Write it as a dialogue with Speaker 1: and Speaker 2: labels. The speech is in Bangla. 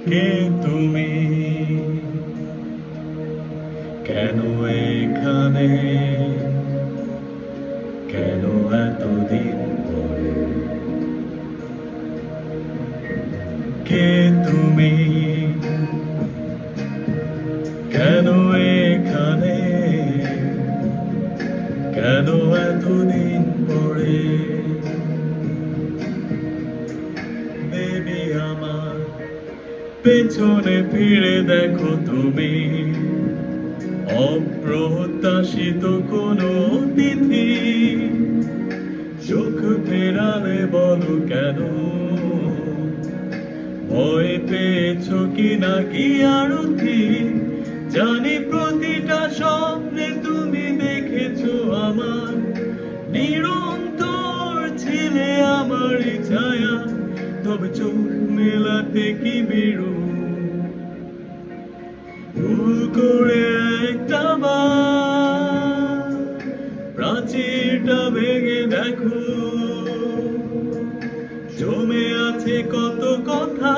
Speaker 1: কে তুমি, কেন এখানে, কেন এতদিন পরে? কে তুমি, কেন এখানে, কেন এতদিন পরে? দেবী আমার, পেছনে ফিরে দেখো তুমি, অপ্রত্যাশিত কোনো তিথি চোখ ফেরালে বলো কেন? ভয় পেয়েছো কি নাকি আরতি? জানি প্রতিটা স্বপ্নে তুমি দেখেছো আমার, নিরন্তর ছিলে আমার ছায়া, তবে চোখ মেলাতে কি বেরো? ভুল করে একটা বার প্রাচীরটা ভেঙে দেখো, জমে আছে কত কথা।